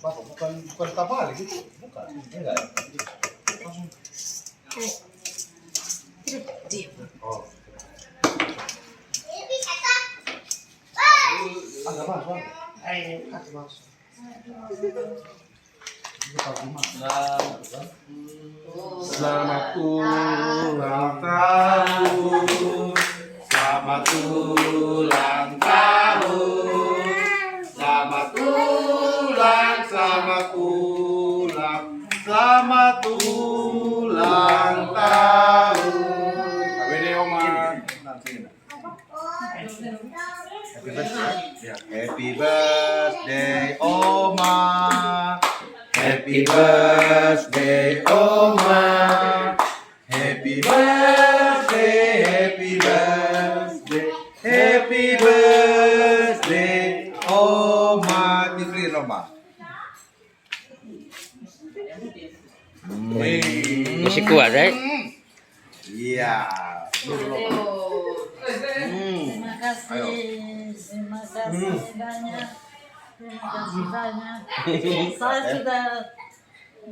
Bapak bukan tabalik gitu, bukan. Enggak. Langsung. Oh. Ada masuk. Ada masuk. Selamat ulang tahun. Selamat ulang tahun. Selamat ulang, selamat ulang, selamat ulang tahun. Happy Oma. Happy birthday Oma. Happy birthday Oma. Happy birthday, happy birthday, happy birthday Oma. Diberi Roma. Masih kuat, right? Iya. Terima kasih banyak. Terima kasih banyak. Saya sudah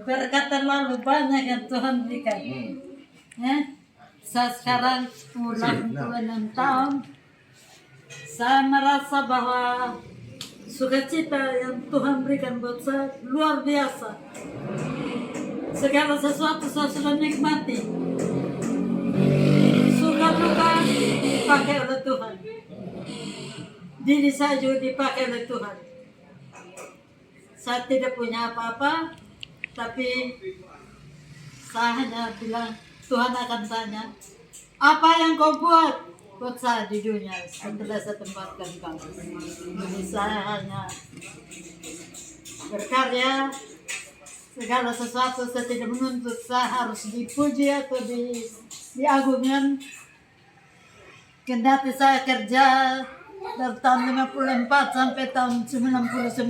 berkat terlalu banyak yang Tuhan berikan. Ya, saya sekarang ulang 26 tahun. Saya merasa bahwa sukacita yang Tuhan berikan buat saya luar biasa. Segala sesuatu saya sudah nikmati. Suka duka dipakai oleh Tuhan. Diri saya juga dipakai oleh Tuhan. Saya tidak punya apa-apa, tapi saya hanya bilang, Tuhan akan tanya, apa yang kau buat saya di dunia setelah saya tempatkan kamu. Jadi saya hanya berkarya, segala sesuatu saya tidak menuntut saya harus dipuji atau diagungkan. Kendati saya kerja dari tahun 54 sampai tahun 99,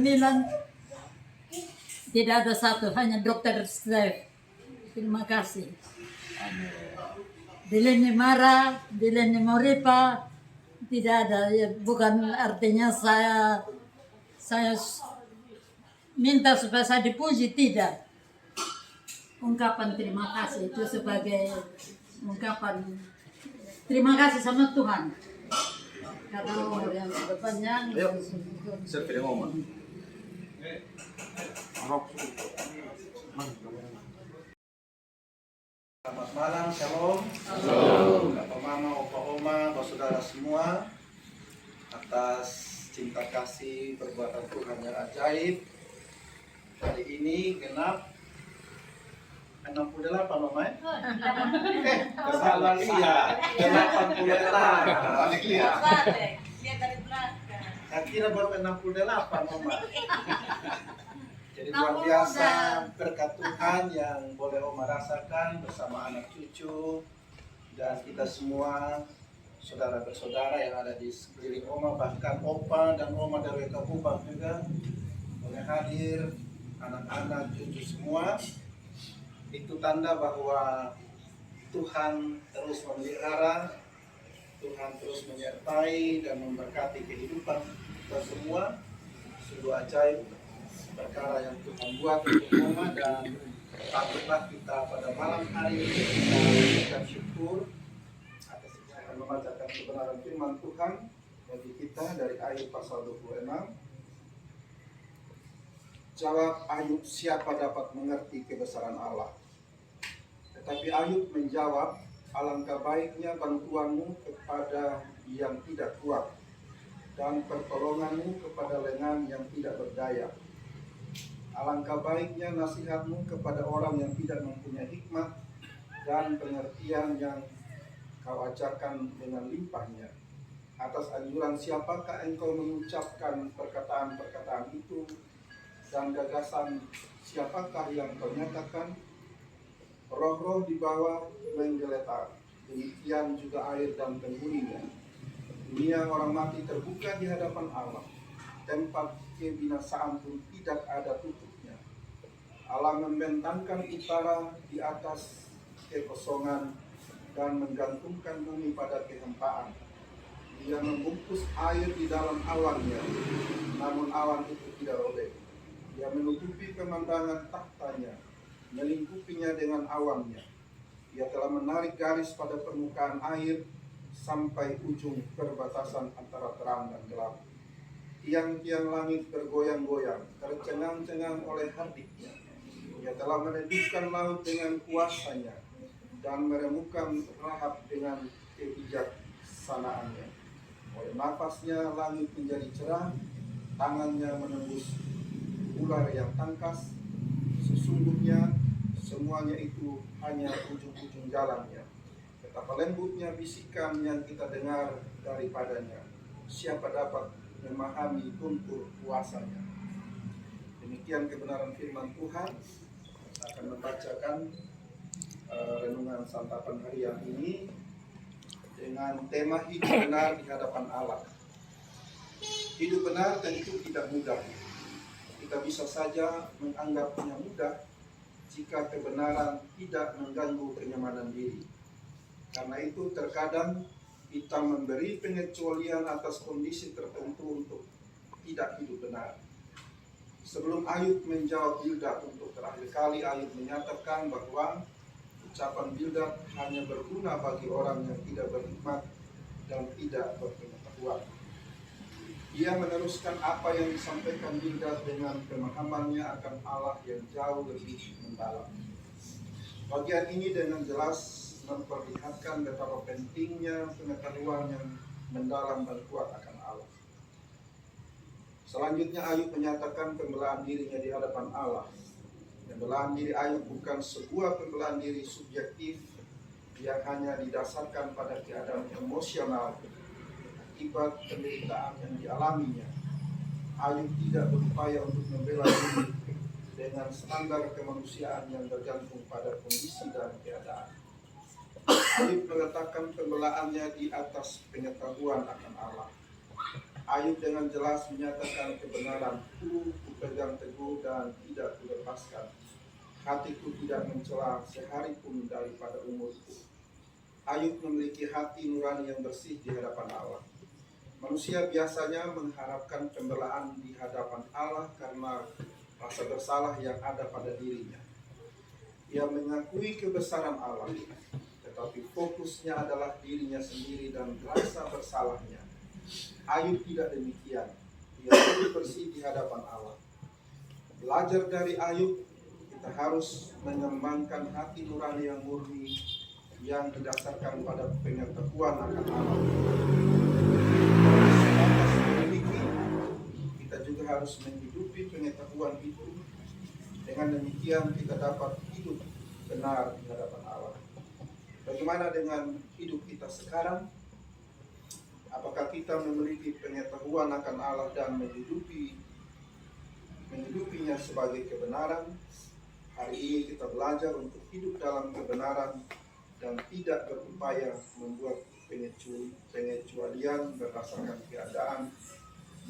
tidak ada satu, hanya dokter Steve. Terima kasih. Dileni Mara, Dileni Moripa, tidak ada. Ya, bukan artinya saya minta supaya saya dipuji, tidak. Ungkapan terima kasih itu sebagai ungkapan terima kasih sama Tuhan. Karena umur yang sudah panjang. Selfie dengan Oma. Selamat malam, shalom. Bapak Mama, Opa Oma, saudara semua, atas cinta kasih perbuatan Tuhan yang ajaib. Hari ini genap 68 Mama ya? Kesalahan lihat 88 balik lihat. Saya kira baru 68 Mama. Jadi luar biasa berkat Tuhan yang boleh Oma rasakan bersama anak cucu dan kita semua saudara bersaudara yang ada di sekeliling Oma, bahkan Opa dan Oma dari Kabupaten juga boleh hadir, anak-anak cucu semua. Itu tanda bahwa Tuhan terus memelihara, Tuhan terus menyertai dan memberkati kehidupan kita semua. Sungguh ajaib perkara yang Tuhan buat untuk Oma, dan patutlah kita pada malam hari ini kita mengucap syukur atas kita membacakan kebenaran firman Tuhan bagi kita dari Ayub pasal 26. Jawab Ayub, siapa dapat mengerti kebesaran Allah? Tetapi Ayub menjawab, alangkah baiknya bantuanmu kepada yang tidak kuat dan pertolonganmu kepada lengan yang tidak berdaya. Alangkah baiknya nasihatmu kepada orang yang tidak mempunyai hikmat dan pengertian yang kau ajarkan dengan limpahnya. Atas anjuran siapakah engkau mengucapkan perkataan-perkataan itu, dan gagasan siapakah yang kau nyatakan? Roh-roh di bawah menggeletar, demikian juga air dan penghuninya. Dunia orang mati terbuka di hadapan Allah, tempat kebinasaan pun tidak ada tutupnya. Allah membentangkan utara di atas kekosongan dan menggantungkan bumi pada kehempaan. Ia membungkus air di dalam awannya, namun awan itu tidak robek. Ia menutupi pemandangan tahtanya, melingkupinya dengan awannya. Ia telah menarik garis pada permukaan air sampai ujung perbatasan antara terang dan gelap. Tiang-tiang langit bergoyang-goyang, tercengang-cengang oleh hardiknya. Ia telah menedupkan laut dengan kuasanya dan meremukkan Rahab dengan kebijaksanaannya. Oleh nafasnya langit menjadi cerah, tangannya menembus ular yang tangkas. Sesungguhnya semuanya itu hanya ujung-ujung jalannya. Betapa lembutnya bisikan yang kita dengar daripadanya. Siapa dapat memahami tuntur kuasanya? Demikian kebenaran firman Tuhan. Saya akan membacakan renungan santapan harian ini dengan tema hidup benar di hadapan Allah. Hidup benar tentu tidak mudah. Kita bisa saja menganggapnya mudah jika kebenaran tidak mengganggu kenyamanan diri. Karena itu terkadang kita memberi pengecualian atas kondisi tertentu untuk tidak hidup benar. Sebelum Ayub menjawab Bildad untuk terakhir kali, Ayub menyatakan bahwa ucapan Bildad hanya berguna bagi orang yang tidak berhikmat dan tidak berpengetahuan. Ia meneruskan apa yang disampaikan Bildad dengan pemahamannya akan Allah yang jauh lebih mendalam. Bagian ini dengan jelas memperlihatkan betapa pentingnya pengetahuan yang mendalam dan kuat akan Allah. Selanjutnya Ayub menyatakan pembelaan dirinya di hadapan Allah. Pembelaan diri Ayub bukan sebuah pembelaan diri subjektif yang hanya didasarkan pada keadaan emosional akibat penderitaan yang dialaminya. Ayub tidak berupaya untuk membela diri dengan standar kemanusiaan yang bergantung pada kondisi dan keadaan. Ayub meletakkan pembelaannya di atas pengetahuan akan Allah. Ayub dengan jelas menyatakan kebenaran, ku pegang teguh dan tidak kulepaskan. Hatiku tidak mencela sehari pun daripada umurku. Ayub memiliki hati nurani yang bersih di hadapan Allah. Manusia biasanya mengharapkan pembelaan di hadapan Allah karena rasa bersalah yang ada pada dirinya. Ia mengakui kebesaran Allah, tetapi fokusnya adalah dirinya sendiri dan rasa bersalahnya. Ayub tidak demikian. Ia lebih bersih di hadapan Allah. Belajar dari Ayub, kita harus mengembangkan hati nurani yang murni yang didasarkan pada pengetahuan akan Allah. Sebatas memiliki, kita juga harus menghidupi pengetahuan itu. Dengan demikian kita dapat hidup benar di hadapan Allah. Bagaimana dengan hidup kita sekarang? Apakah kita memiliki pengetahuan akan Allah dan menghidupinya sebagai kebenaran? Hari ini kita belajar untuk hidup dalam kebenaran dan tidak berupaya membuat pengecualian berdasarkan keadaan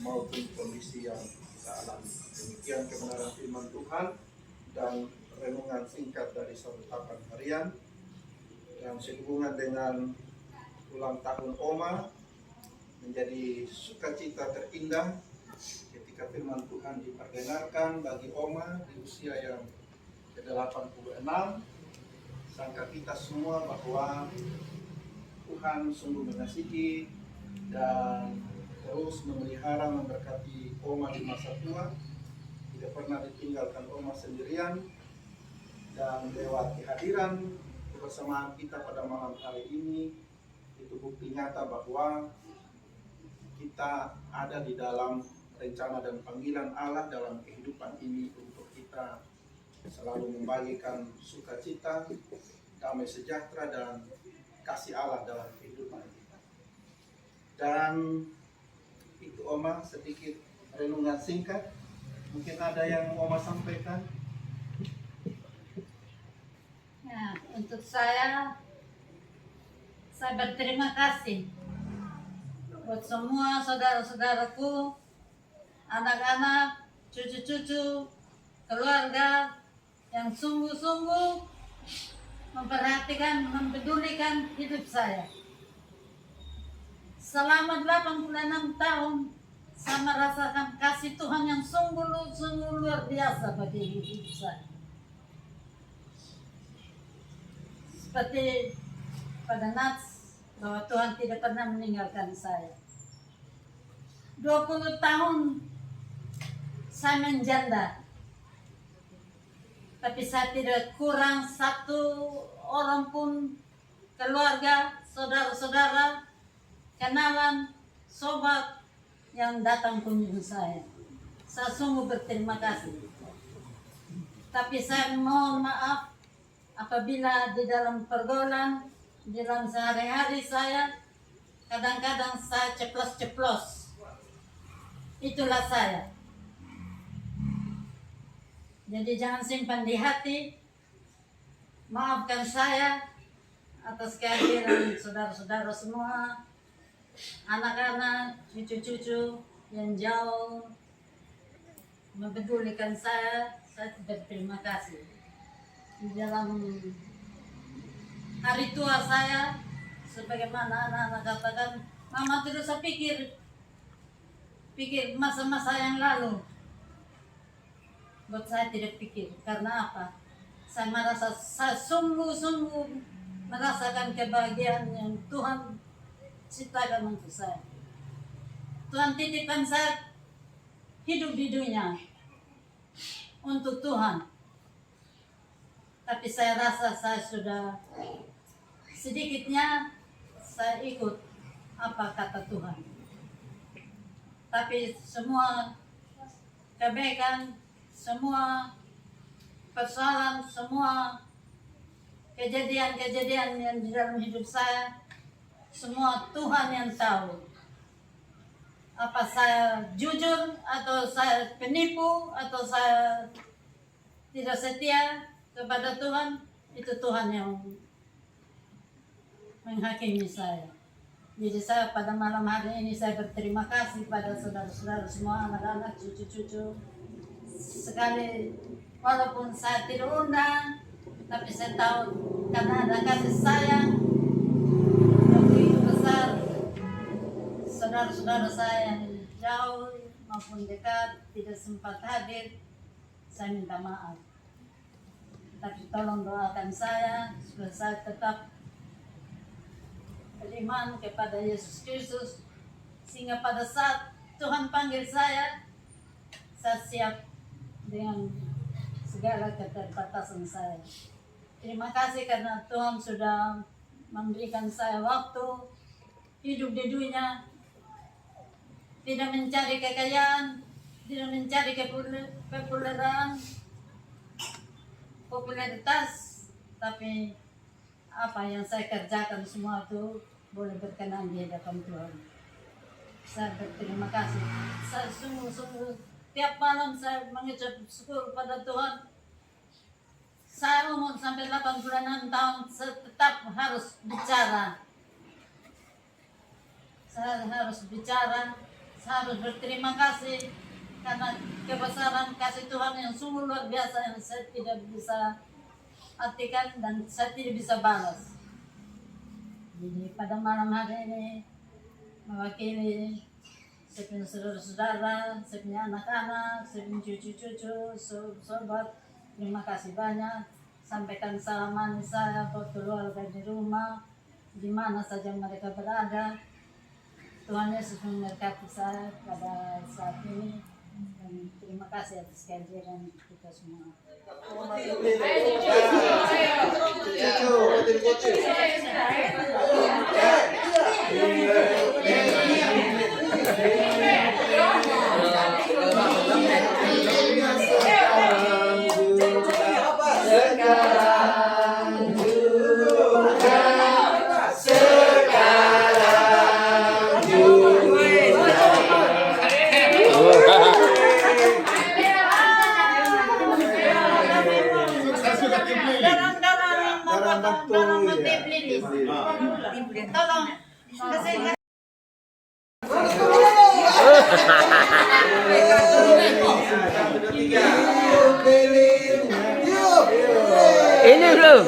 maupun kondisi yang kita alami. Demikian kebenaran firman Tuhan dan renungan singkat dari santapan harian yang sehubungan dengan ulang tahun Oma. Menjadi sukacita terindah ketika firman Tuhan diperdengarkan bagi Oma di usia yang ke-86. Sangka kita semua bahwa Tuhan sungguh mengasihi dan terus memelihara memberkati Oma di masa tua. Tidak pernah ditinggalkan Oma sendirian, dan lewat kehadiran kebersamaan kita pada malam hari ini itu bukti nyata bahwa kita ada di dalam rencana dan panggilan Allah dalam kehidupan ini untuk kita selalu membagikan sukacita, damai sejahtera, dan kasih Allah dalam kehidupan kita. Dan itu Oma sedikit renungan singkat. Mungkin ada yang Oma sampaikan? Ya, untuk saya berterima kasih buat semua saudara-saudaraku, anak-anak, cucu-cucu, keluarga yang sungguh-sungguh memperhatikan, mempedulikan hidup saya. selama 86 tahun saya merasakan kasih Tuhan yang sungguh luar biasa bagi hidup saya. Seperti pada Nats, bahwa Tuhan tidak pernah meninggalkan saya. 20 tahun saya menjanda, tapi saya tidak kurang satu orang pun, keluarga, saudara-saudara, kenalan, sobat yang datang kunjung saya. Saya sungguh berterima kasih. Tapi saya mohon maaf apabila di dalam pergaulan, di dalam sehari-hari saya, kadang-kadang saya ceplos-ceplos. Itulah saya. Jadi jangan simpan di hati. Maafkan saya atas kehadiran saudara-saudara semua, anak-anak, cucu-cucu yang jauh mempedulikan saya berterima kasih. Di dalam hari tua saya, sebagaimana anak-anak katakan, Mama tidak usah pikir masa-masa yang lalu. Buat saya tidak pikir, karena apa? Saya merasa, saya sungguh-sungguh merasakan kebahagiaan yang Tuhan ciptakan untuk saya. Tuhan titipkan saya hidup di dunia untuk Tuhan. Tapi saya rasa saya sudah sedikitnya saya ikut apa kata Tuhan. Tapi semua kebaikan, semua persoalan, semua kejadian-kejadian yang di dalam hidup saya, semua Tuhan yang tahu. Apa saya jujur, atau saya penipu, atau saya tidak setia kepada Tuhan, itu Tuhan yang menghakimi saya. Jadi saya pada malam hari ini saya berterima kasih pada saudara-saudara semua, anak-anak, cucu-cucu. Sekali walaupun saya tidak undang, tapi saya tahu karena ada kasih sayang yang begitu besar. Saudara-saudara saya yang jauh maupun dekat tidak sempat hadir, saya minta maaf. Tapi tolong doakan saya supaya saya tetap beriman kepada Yesus Kristus, sehingga pada saat Tuhan panggil saya siap dengan segala keterbatasan saya. Terima kasih karena Tuhan sudah memberikan saya waktu hidup di dunia, tidak mencari kekayaan, tidak mencari popularitas, tapi apa yang saya kerjakan semua itu boleh berkenan di hadapan Tuhan. Saya berterima kasih. Saya sungguh-sungguh tiap malam saya mengucap syukur pada Tuhan. Saya umur sampai 86 tahun, saya tetap harus bicara. Saya harus bicara, saya harus berterima kasih karena kebesaran kasih Tuhan yang sungguh luar biasa yang saya tidak bisa artikan dan saya tidak bisa balas. Jadi pada malam hari ini mewakili saya punya saudara-saudara, saya punya anak-anak, saya punya cucu-cucu, sobat, terima kasih banyak. Sampaikan salaman saya buat keluarga di rumah, di mana saja mereka berada. Tuhan Yesus memberkati saya pada saat ini. Dan terima kasih atas kehadiran kita semua. Dorong motif lilis. Tolong. Kasi ini belum.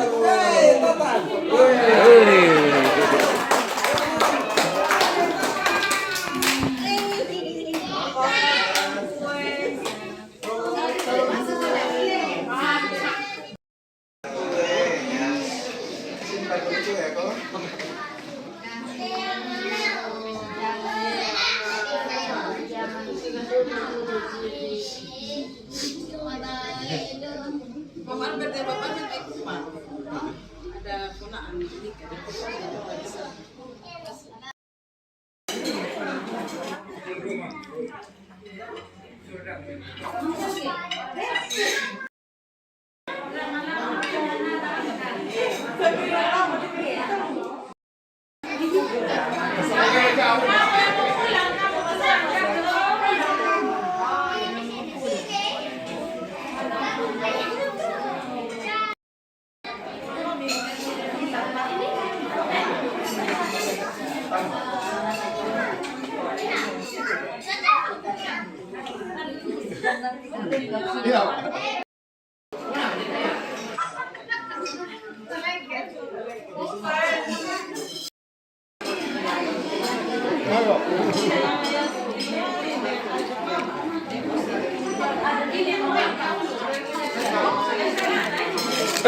Iya.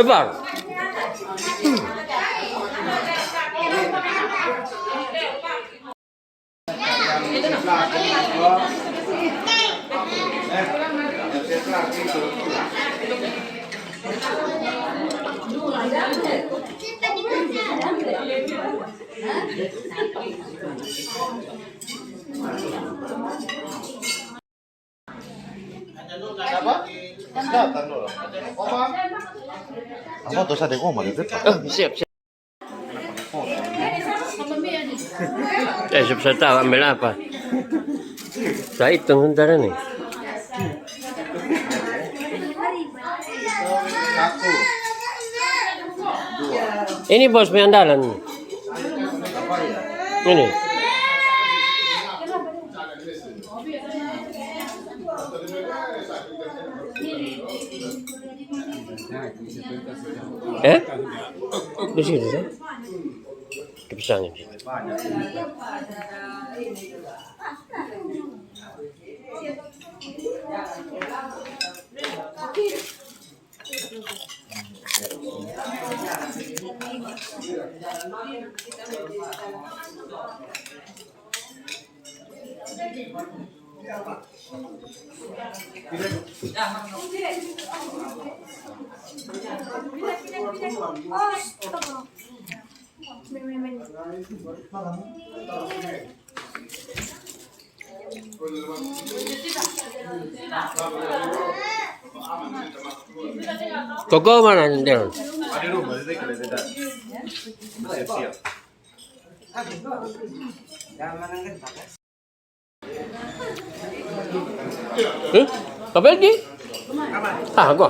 Bang. Apa? Datang dulu. Oma. Kamu tuh sadek oma gitu. Siap, siap. Saya tahu ambil apa. Saya hitung sebentar nih. Satu. Ini bos andalan. Apa ya? Ini. Di sini kan? Kepisangnya. Banyak. Koko mana Del? Ada rumah itu kalau tidak. Siap. Apa lagi? Ah, gua.